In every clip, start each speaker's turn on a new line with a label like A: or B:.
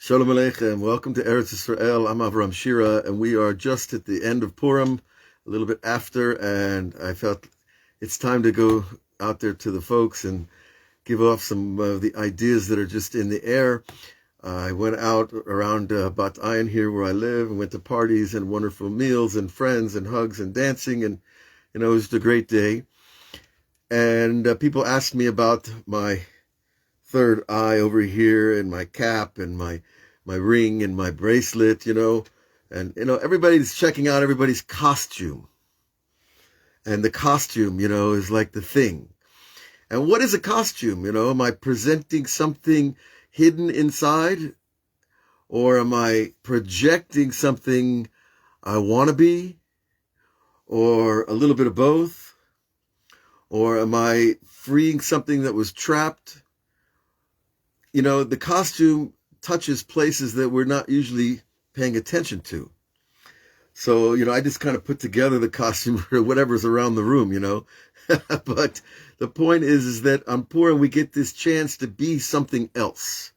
A: Shalom Aleichem. Welcome to Eretz Israel. I'm Avraham Shira, and we are just at the end of Purim, a little bit after, and I felt it's time to go out there to the folks and give off some of the ideas that are just in the air. I went out around Bat Ayin here where I live and went to parties and wonderful meals and friends and hugs and dancing, and it was just a great day. And people asked me about my third eye over here and my cap and my ring and my bracelet, and everybody's checking out everybody's costume. And the costume, is like the thing. And what is a costume? Am I presenting something hidden inside? Or am I projecting something I want to be? Or a little bit of both? Or am I freeing something that was trapped? The costume touches places that we're not usually paying attention to. So, I just kind of put together the costume for whatever's around the room, But the point is that on Purim, we get this chance to be something else.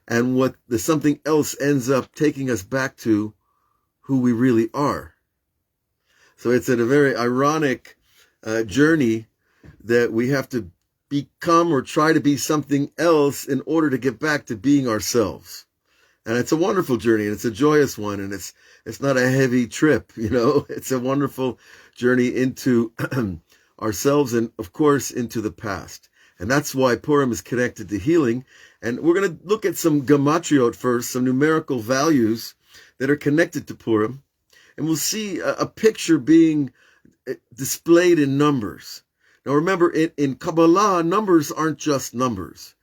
A: And what the something else ends up taking us back to who we really are. So it's a very ironic journey that we have to become or try to be something else in order to get back to being ourselves. And it's a wonderful journey, and it's a joyous one, and it's not a heavy trip, It's a wonderful journey into ourselves and, of course, into the past. And that's why Purim is connected to healing. And we're going to look at some gematriot first, some numerical values that are connected to Purim. And we'll see a picture being displayed in numbers. Now remember, in Kabbalah, numbers aren't just numbers.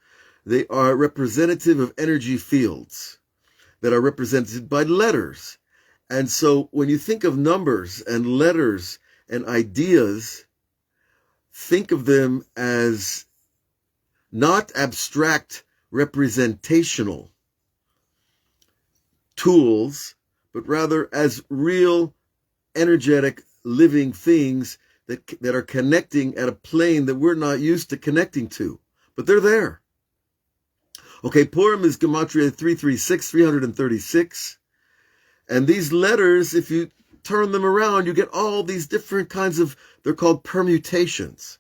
A: They are representative of energy fields that are represented by letters. And so when you think of numbers and letters and ideas, think of them as not abstract representational tools, but rather as real, energetic, living things that are connecting at a plane that we're not used to connecting to, but they're there. Okay, Purim is Gematria 336, 336. And these letters, if you turn them around, you get all these different kinds of, they're called permutations.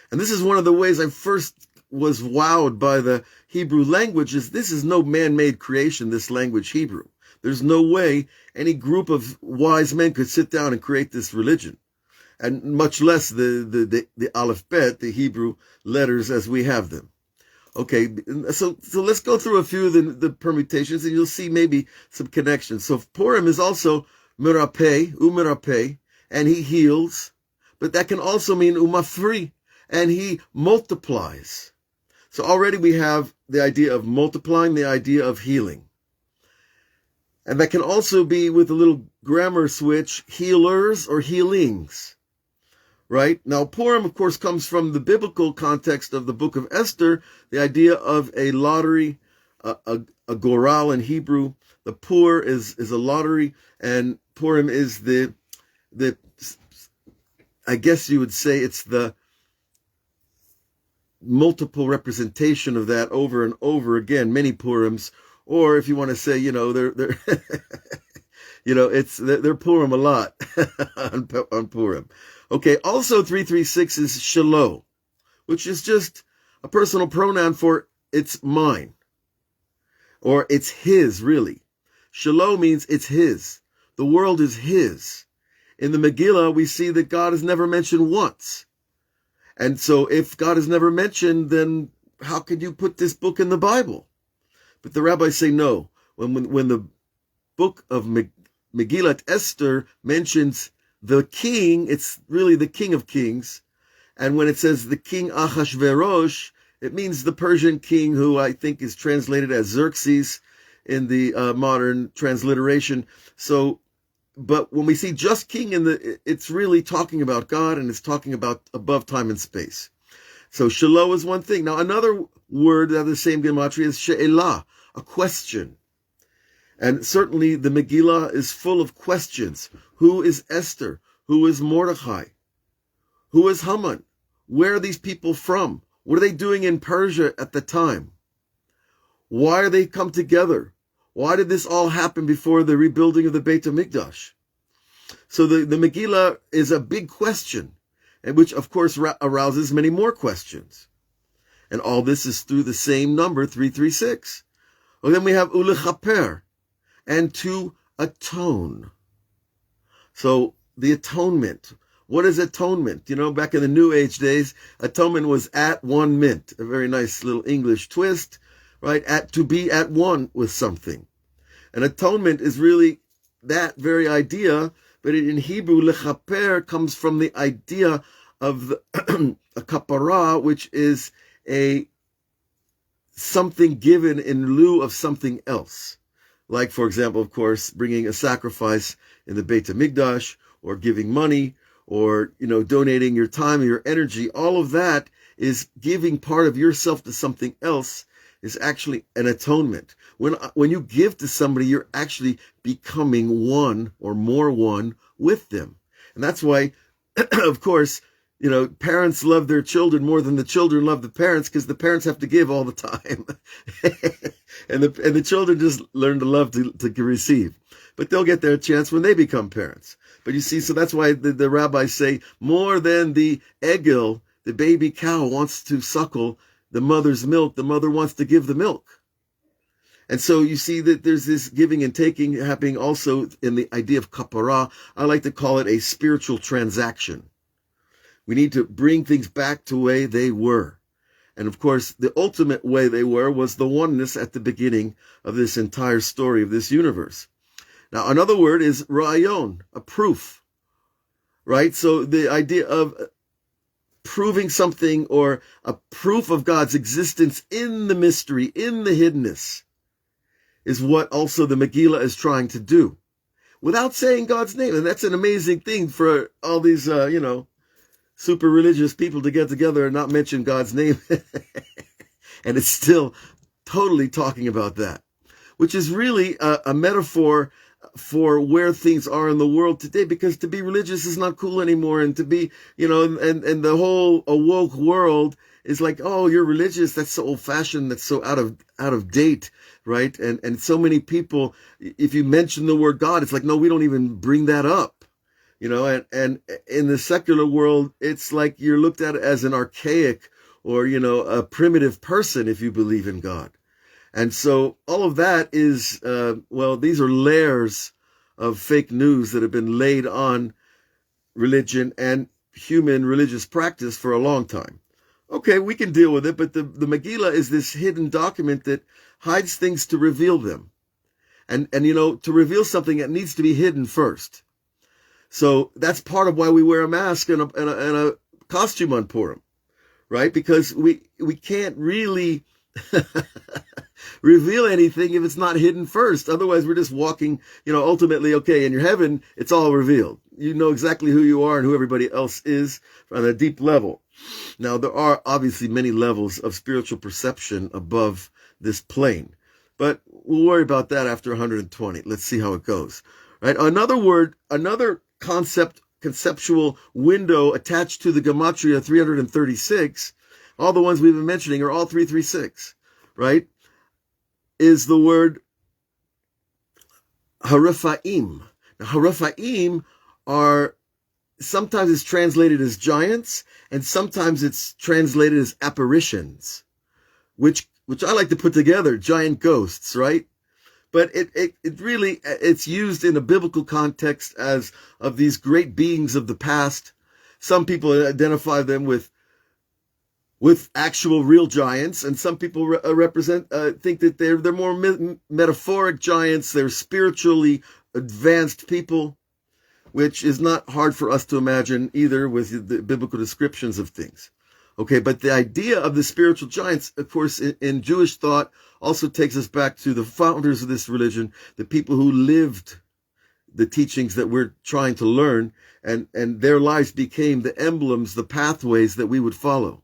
A: And this is one of the ways I first was wowed by the Hebrew language, is this is no man-made creation, this language Hebrew. There's no way any group of wise men could sit down and create this religion. And much less the Aleph Bet, the Hebrew letters as we have them. Okay, so let's go through a few of the permutations, and you'll see maybe some connections. So Purim is also Mirapeh, and he heals, but that can also mean Umafri, and he multiplies. So already we have the idea of multiplying, the idea of healing. And that can also be, with a little grammar switch, healers or healings. Right? Now, Purim, of course, comes from the biblical context of the book of Esther, the idea of a lottery, a goral in Hebrew. The pur is a lottery, and Purim is the I guess you would say it's the multiple representation of that over and over again, many Purims, or if you want to say, they're they're Purim a lot on Purim. Okay, also 336 is shelo, which is just a personal pronoun for it's mine, or it's his, really. Shelo means it's his. The world is his. In the Megillah, we see that God is never mentioned once. And so if God is never mentioned, then how could you put this book in the Bible? But the rabbis say no. When the book of Megillat Esther mentions the king, it's really the King of Kings. And when it says the King Achashverosh, it means the Persian king, who I think is translated as Xerxes in the modern transliteration. So, but when we see just king it's really talking about God, and it's talking about above time and space. So shelo is one thing. Now another word of the same gematria is she'elah, a question. And certainly the Megillah is full of questions. Who is Esther? Who is Mordechai? Who is Haman? Where are these people from? What are they doing in Persia at the time? Why are they come together? Why did this all happen before the rebuilding of the Beit HaMikdash? So the Megillah is a big question, and which of course arouses many more questions. And all this is through the same number, 336. Well, then we have ulechaper, and to atone. So the atonement. What is atonement? You know, back in the New Age days, atonement was at one mint. A very nice little English twist, right? To be at one with something. And atonement is really that very idea, but in Hebrew, lechaper comes from the idea of a kapara, which is something given in lieu of something else. Like, for example, of course, bringing a sacrifice in the Beit HaMikdash, or giving money, or, donating your time or your energy. All of that is giving part of yourself to something else, is actually an atonement. When you give to somebody, you're actually becoming one or more one with them. And that's why, of course, parents love their children more than the children love the parents, because the parents have to give all the time. and the children just learn to love to receive. But they'll get their chance when they become parents. But you see, so that's why the rabbis say more than the egel, the baby cow, wants to suckle the mother's milk, the mother wants to give the milk. And so you see that there's this giving and taking happening also in the idea of kapara. I like to call it a spiritual transaction. We need to bring things back to the way they were. And of course, the ultimate way they were was the oneness at the beginning of this entire story of this universe. Now, another word is rayon, a proof, right? So the idea of proving something, or a proof of God's existence in the mystery, in the hiddenness, is what also the Megillah is trying to do, without saying God's name. And that's an amazing thing for all these, super religious people to get together and not mention God's name. And it's still totally talking about that, which is really a metaphor for where things are in the world today, because to be religious is not cool anymore. And to be, and the whole awoke world is like, oh, you're religious. That's so old fashioned. That's so out of date. Right. And so many people, if you mention the word God, it's like, no, we don't even bring that up. And in the secular world, it's like you're looked at as an archaic or, a primitive person if you believe in God. And so all of that is, these are layers of fake news that have been laid on religion and human religious practice for a long time. Okay, we can deal with it, but the Megillah is this hidden document that hides things to reveal them. And to reveal something, it needs to be hidden first. So that's part of why we wear a mask and a costume on Purim, right? Because we can't really reveal anything if it's not hidden first. Otherwise, we're just walking, ultimately, okay, in your heaven, it's all revealed. You know exactly who you are and who everybody else is on a deep level. Now, there are obviously many levels of spiritual perception above this plane, but we'll worry about that after 120. Let's see how it goes, right? Another conceptual window attached to the Gematria 336, all the ones we've been mentioning are all 336, right? Is the word Haraphaim. Now, Haraphaim are, sometimes it's translated as giants, and sometimes it's translated as apparitions, which I like to put together, giant ghosts, right? But it really, it's used in a biblical context as of these great beings of the past. Some people identify them with actual real giants, and some people think that they're more metaphoric giants. They're spiritually advanced people, which is not hard for us to imagine either with the biblical descriptions of things. Okay, but the idea of the spiritual giants, of course, in Jewish thought, also takes us back to the founders of this religion, the people who lived the teachings that we're trying to learn, and their lives became the emblems, the pathways that we would follow.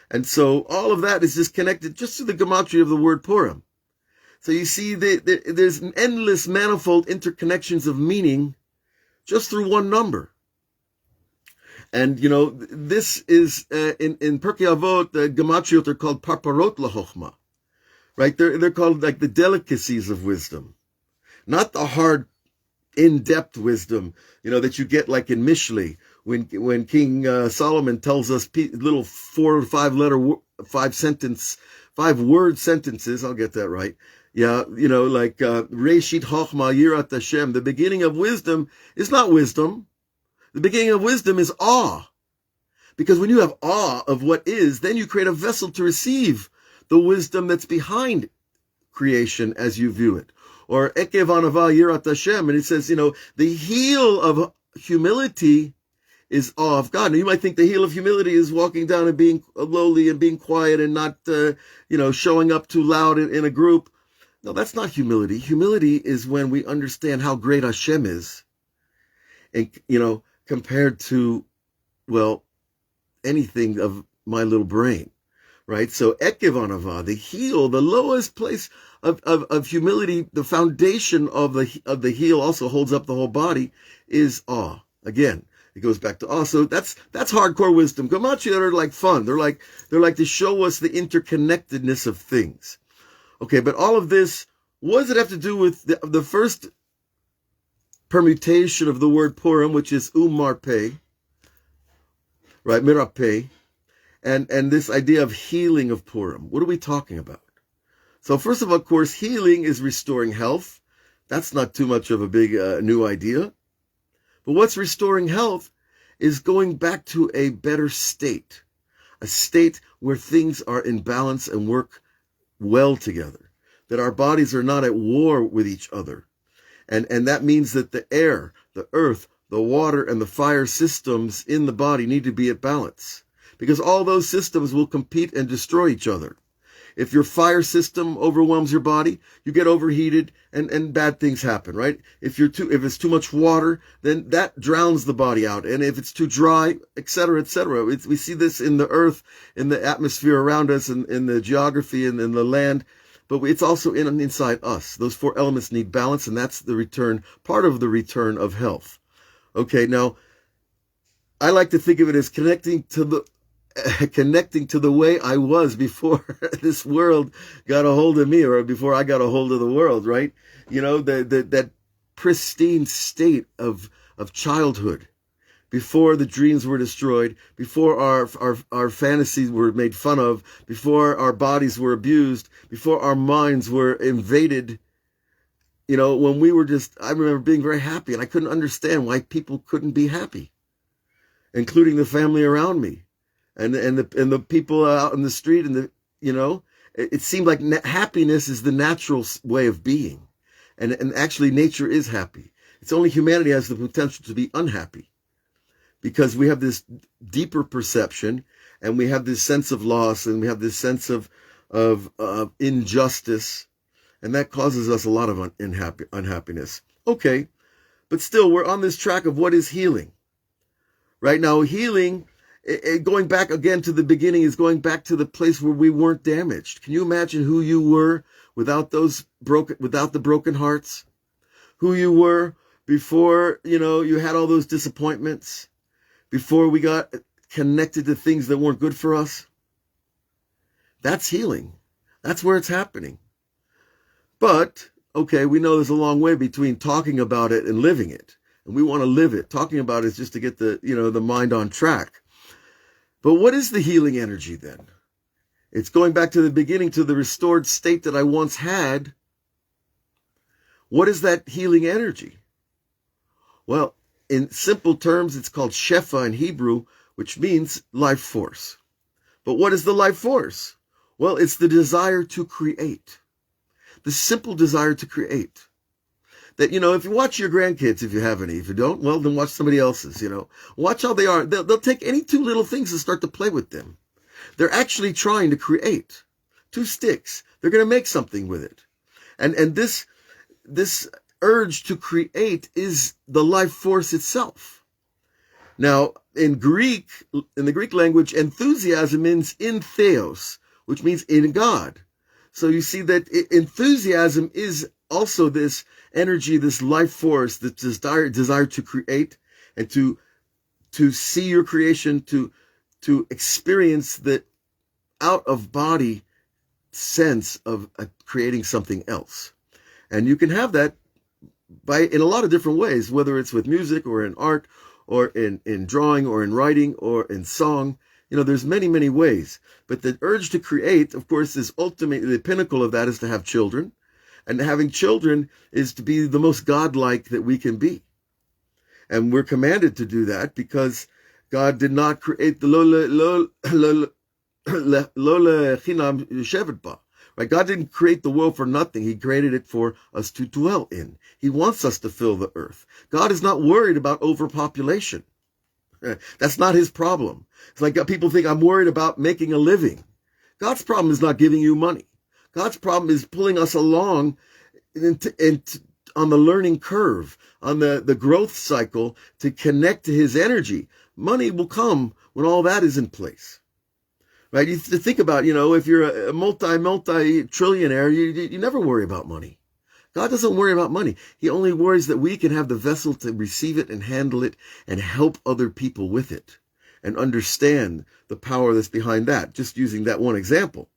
A: And so all of that is just connected just to the gematria of the word Purim. So you see, there's an endless, manifold interconnections of meaning just through one number. And, this is, in Pirkei Avot, the gematriot are called parparot lachochma, right? They're called like the delicacies of wisdom, not the hard, in-depth wisdom, that you get like in Mishlei, when King Solomon tells us little 4 or 5 letter, 5 word sentences. I'll get that right. Yeah, like Reshit Chochma Yirat Hashem. The beginning of wisdom is not wisdom. The beginning of wisdom is awe. Because when you have awe of what is, then you create a vessel to receive the wisdom that's behind creation as you view it. Or Ekev Anava Yirat Hashem, and it says, the heel of humility is awe of God. Now you might think the heel of humility is walking down and being lowly and being quiet and not, showing up too loud in a group. No, that's not humility. Humility is when we understand how great Hashem is, and compared to, anything of my little brain, right? So Ekev Anava, the heel, the lowest place of humility, the foundation of the heel also holds up the whole body, is awe. Again, it goes back to awe. So that's hardcore wisdom. Gematria are like fun. They're like to show us the interconnectedness of things. Okay, but all of this, what does it have to do with the first permutation of the word Purim, which is marpe, right? Mirape, and this idea of healing of Purim. What are we talking about? So first of all, of course, healing is restoring health. That's not too much of a big new idea. But what's restoring health is going back to a better state, a state where things are in balance and work well together, that our bodies are not at war with each other. And that means that the air, the earth, the water, and the fire systems in the body need to be at balance, because all those systems will compete and destroy each other. If your fire system overwhelms your body, you get overheated and bad things happen, right? If it's too much water, then that drowns the body out. And if it's too dry, et cetera, we see this in the earth, in the atmosphere around us, in the geography and in the land, but it's also inside us. Those 4 elements need balance, and that's part of the return of health. Okay, now, I like to think of it as connecting to the way I was before this world got a hold of me, or before I got a hold of the world, right? That pristine state of childhood, before the dreams were destroyed, before our fantasies were made fun of, before our bodies were abused, before our minds were invaded. When we were I remember being very happy, and I couldn't understand why people couldn't be happy, including the family around me. And the people out in the street, and it seemed like happiness is the natural way of being, and actually nature is happy. It's only humanity has the potential to be unhappy, because we have this deeper perception, and we have this sense of loss, and we have this sense of injustice, and that causes us a lot of unhappiness. Okay, but still, we're on this track of what is healing. Right now, healing, going back again to the beginning, is going back to the place where we weren't damaged. Can you imagine who you were without the broken hearts? Who you were before, you had all those disappointments, before we got connected to things that weren't good for us? That's healing. That's where it's happening. But, okay, we know there's a long way between talking about it and living it. And we want to live it. Talking about it is just to get the mind on track. But what is the healing energy then? It's going back to the beginning, to the restored state that I once had. What is that healing energy? Well, in simple terms, it's called Shefa in Hebrew, which means life force. But what is the life force? Well, it's the desire to create. The simple desire to create. That, if you watch your grandkids, if you have any, if you don't, well, then watch somebody else's, Watch how they are. They'll take any 2 little things and start to play with them. They're actually trying to create 2 sticks. They're going to make something with it. And this urge to create is the life force itself. Now, in the Greek language, enthusiasm means in theos, which means in God. So you see that enthusiasm is also this energy, this life force, this desire to create and to see your creation, to experience the out of body sense of creating something else. And you can have that in a lot of different ways, whether it's with music or in art or in drawing or in writing or in song. There's many, many ways. But the urge to create, of course, is ultimately the pinnacle of that is to have children. And having children is to be the most godlike that we can be. And we're commanded to do that because God did not create the right? God didn't create the world for nothing. He created it for us to dwell in. He wants us to fill the earth. God is not worried about overpopulation. That's not his problem. It's like people think I'm worried about making a living. God's problem is not giving you money. God's problem is pulling us along on the learning curve, on the growth cycle to connect to his energy. Money will come when all that is in place. Right? You think about, if you're a multi-trillionaire, you never worry about money. God doesn't worry about money. He only worries that we can have the vessel to receive it and handle it and help other people with it and understand the power that's behind that, just using that one example.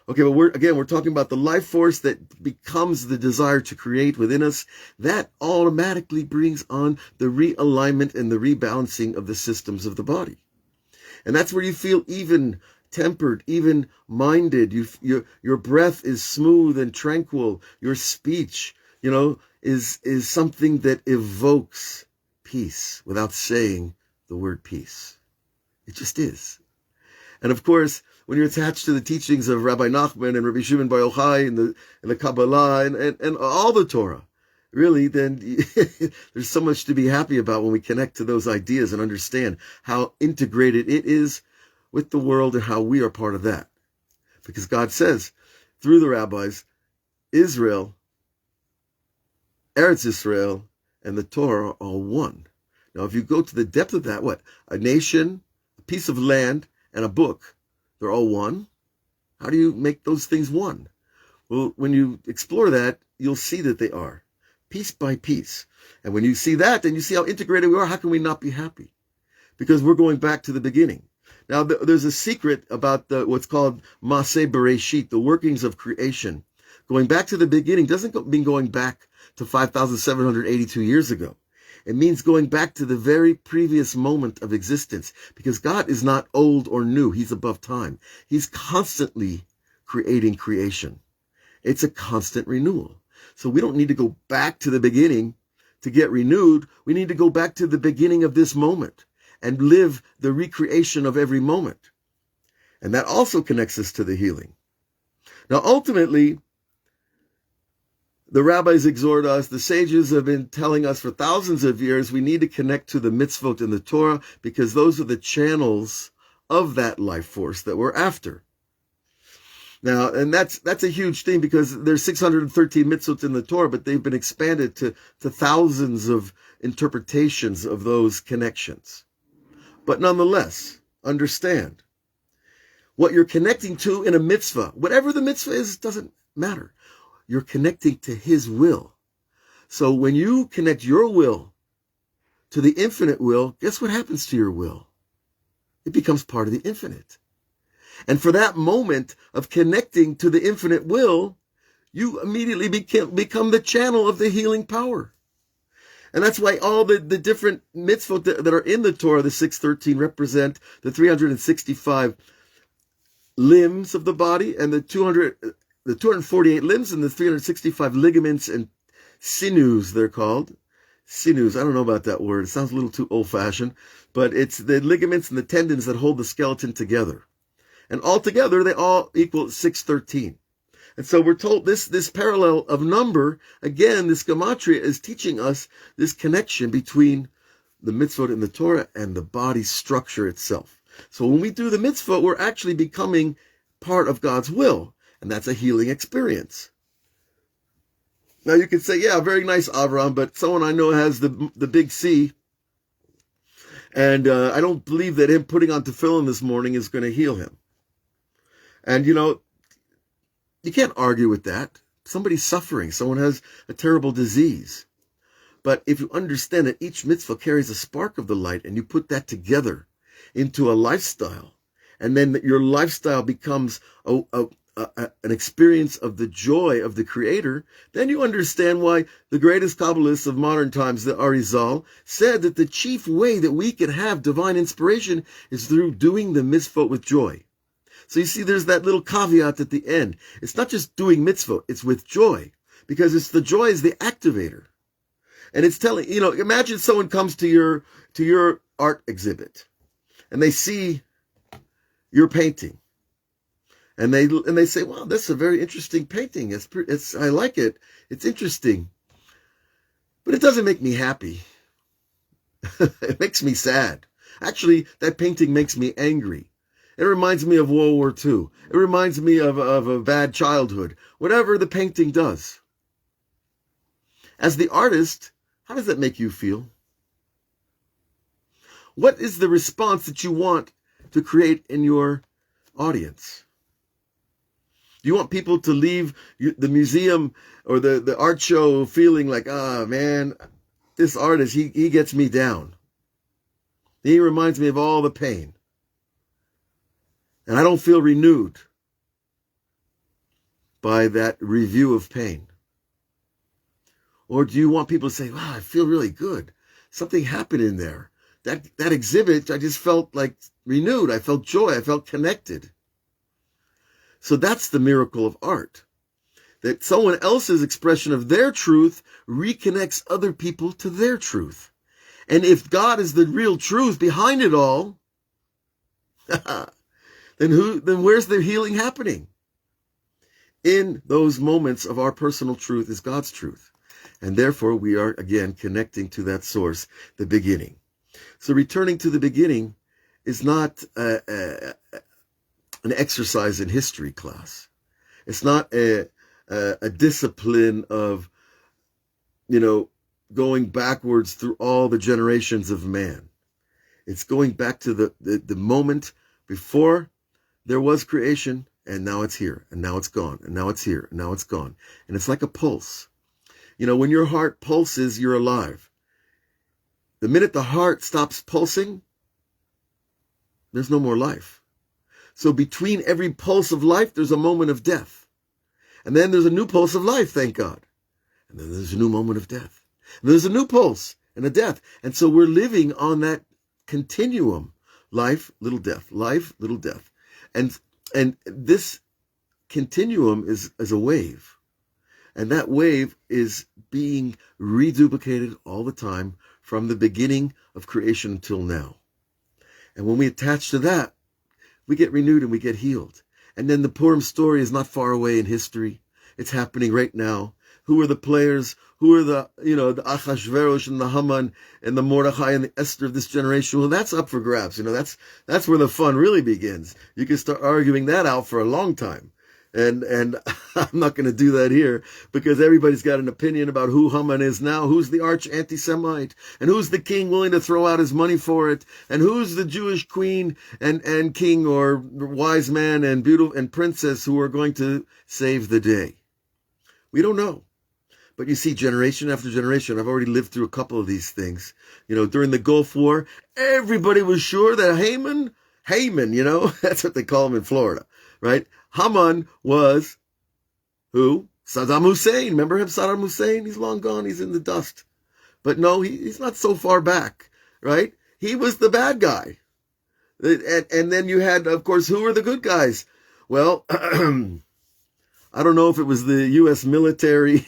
A: Okay, but we're talking about the life force that becomes the desire to create within us. That automatically brings on the realignment and the rebalancing of the systems of the body. And that's where you feel even tempered, even minded. Your breath is smooth and tranquil. Your speech, is something that evokes peace without saying the word peace. It just is. And of course, when you're attached to the teachings of Rabbi Nachman and Rabbi Shimon Bar Yochai and the Kabbalah and all the Torah, really, then there's so much to be happy about when we connect to those ideas and understand how integrated it is with the world and how we are part of that. Because God says, through the rabbis, Israel, Eretz Israel, and the Torah are all one. Now, if you go to the depth of that, what? A nation, a piece of land, and a book, they're all one. How do you make those things one? Well, when you explore that, you'll see that they are, piece by piece. And when you see that, then you see how integrated we are. How can we not be happy? Because we're going back to the beginning. Now, there's a secret about what's called Maseh Bereshit, the workings of creation. Going back to the beginning doesn't mean going back to 5,782 years ago. It means going back to the very previous moment of existence, because God is not old or new. He's above time. He's constantly creating creation. It's a constant renewal. So we don't need to go back to the beginning to get renewed. We need to go back to the beginning of this moment and live the recreation of every moment. And that also connects us to the healing. Now, ultimately, the rabbis exhort us, the sages have been telling us for thousands of years, we need to connect to the mitzvot in the Torah because those are the channels of that life force that we're after. Now, and that's a huge thing because there's 613 mitzvot in the Torah, but they've been expanded to thousands of interpretations of those connections. But nonetheless, understand what you're connecting to in a mitzvah, whatever the mitzvah is, doesn't matter. You're connecting to his will. So when you connect your will to the infinite will, guess what happens to your will? It becomes part of the infinite. And for that moment of connecting to the infinite will, you immediately become the channel of the healing power. And that's why all the different mitzvot that are in the Torah, the 613, represent the 365 limbs of the body and the 248 limbs and the 365 ligaments and sinews, they're called. Sinews, I don't know about that word. It sounds a little too old-fashioned, but it's the ligaments and the tendons that hold the skeleton together. And altogether, they all equal 613. And so we're told this parallel of number, again, this gematria is teaching us this connection between the mitzvot in the Torah and the body structure itself. So when we do the mitzvot, we're actually becoming part of God's will. And that's a healing experience. Now you could say, yeah, very nice, Avraham, but someone I know has the big C. And I don't believe that him putting on tefillin this morning is going to heal him. And, you can't argue with that. Somebody's suffering. Someone has a terrible disease. But if you understand that each mitzvah carries a spark of the light and you put that together into a lifestyle, and then your lifestyle becomes a an experience of the joy of the Creator, then you understand why the greatest Kabbalists of modern times, the Arizal, said that the chief way that we can have divine inspiration is through doing the mitzvot with joy. So you see, there's that little caveat at the end. It's not just doing mitzvot, it's with joy, because it's the joy is the activator. And it's telling, imagine someone comes to your art exhibit and they see your painting. And they say, wow, that's a very interesting painting. I like it. It's interesting. But it doesn't make me happy. It makes me sad. Actually, that painting makes me angry. It reminds me of World War II. It reminds me of a bad childhood. Whatever the painting does. As the artist, how does that make you feel? What is the response that you want to create in your audience? Do you want people to leave the museum or the art show feeling like, man, this artist, he gets me down. He reminds me of all the pain. And I don't feel renewed by that review of pain. Or do you want people to say, wow, I feel really good. Something happened in there. That exhibit, I just felt like renewed. I felt joy. I felt connected. So that's the miracle of art. That someone else's expression of their truth reconnects other people to their truth. And if God is the real truth behind it all, then where's the healing happening? In those moments of our personal truth is God's truth. And therefore we are again connecting to that source, the beginning. So returning to the beginning is not an exercise in history class. It's not a discipline of, going backwards through all the generations of man. It's going back to the moment before there was creation, and now it's here, and now it's gone, and now it's here, and now it's gone. And it's like a pulse. When your heart pulses, you're alive. The minute the heart stops pulsing, there's no more life. So between every pulse of life, there's a moment of death. And then there's a new pulse of life, thank God. And then there's a new moment of death. And there's a new pulse and a death. And so we're living on that continuum. Life, little death. Life, little death. And this continuum is a wave. And that wave is being reduplicated all the time from the beginning of creation until now. And when we attach to that, we get renewed and we get healed. And then the Purim story is not far away in history. It's happening right now. Who are the players? Who are the Achashverosh and the Haman and the Mordechai and the Esther of this generation? Well, that's up for grabs. That's where the fun really begins. You can start arguing that out for a long time. And I'm not going to do that here because everybody's got an opinion about who Haman is now, who's the arch anti-Semite, and who's the king willing to throw out his money for it, and who's the Jewish queen and king or wise man and beautiful and princess who are going to save the day. We don't know. But you see, generation after generation, I've already lived through a couple of these things. During the Gulf War, everybody was sure that Haman, that's what they call him in Florida, right? Haman was who? Saddam Hussein. Remember him, Saddam Hussein? He's long gone. He's in the dust. But no, he's not so far back, right? He was the bad guy. And then you had, of course, who were the good guys? Well, I don't know if it was the U.S. military,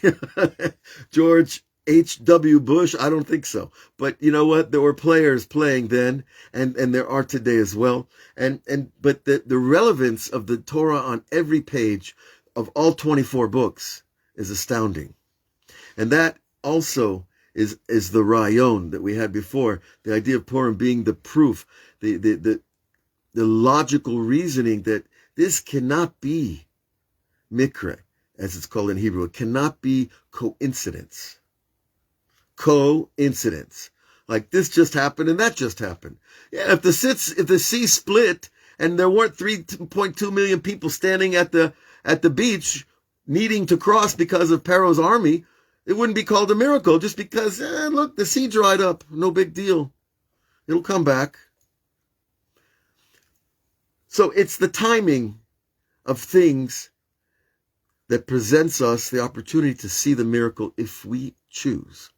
A: George H.W. Bush. I don't think so. But you know what? There were players playing then, and there are today as well. But the relevance of the Torah on every page of all 24 books is astounding. And that also is the rayon that we had before, the idea of Purim being the proof, the logical reasoning that this cannot be mikra, as it's called in Hebrew. It cannot be coincidence. Coincidence. Like this just happened and that just happened. Yeah, if the sea split and there weren't 3.2 million people standing at the beach needing to cross because of Pharaoh's army, it wouldn't be called a miracle just because, look, the sea dried up. No big deal. It'll come back. So it's the timing of things that presents us the opportunity to see the miracle if we choose.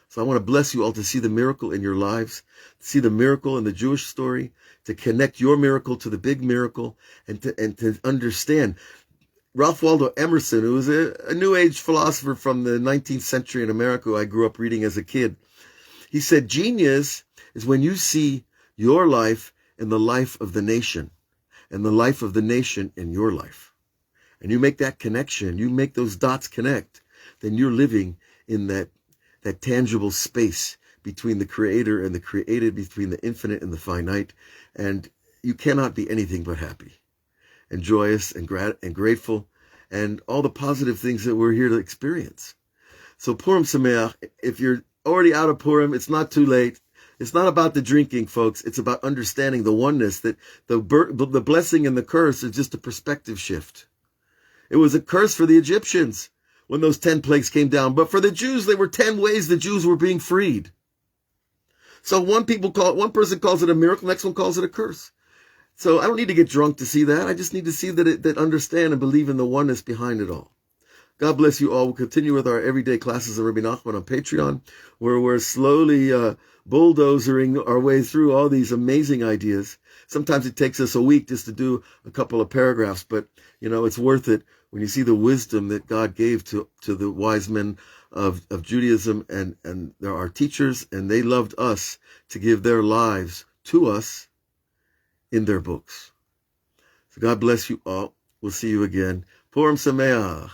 A: So I want to bless you all to see the miracle in your lives, to see the miracle in the Jewish story, to connect your miracle to the big miracle, and to understand. Ralph Waldo Emerson, who was a New Age philosopher from the 19th century in America, who I grew up reading as a kid, he said, genius is when you see your life in the life of the nation, and the life of the nation in your life. And you make that connection, you make those dots connect, then you're living in that tangible space between the creator and the created, between the infinite and the finite. And you cannot be anything but happy and joyous and grateful and all the positive things that we're here to experience. So Purim Sameach, if you're already out of Purim, it's not too late. It's not about the drinking, folks. It's about understanding the oneness, that the blessing and the curse is just a perspective shift. It was a curse for the Egyptians when those 10 plagues came down. But for the Jews, there were 10 ways the Jews were being freed. So one person calls it a miracle, next one calls it a curse. So I don't need to get drunk to see that. I just need to see that understand and believe in the oneness behind it all. God bless you all. We'll continue with our everyday classes of Rabbi Nachman on Patreon, where we're slowly bulldozering our way through all these amazing ideas. Sometimes it takes us a week just to do a couple of paragraphs, but it's worth it when you see the wisdom that God gave to the wise men of Judaism, and there are teachers, and they loved us to give their lives to us in their books. So God bless you all. We'll see you again. Purim Sameach.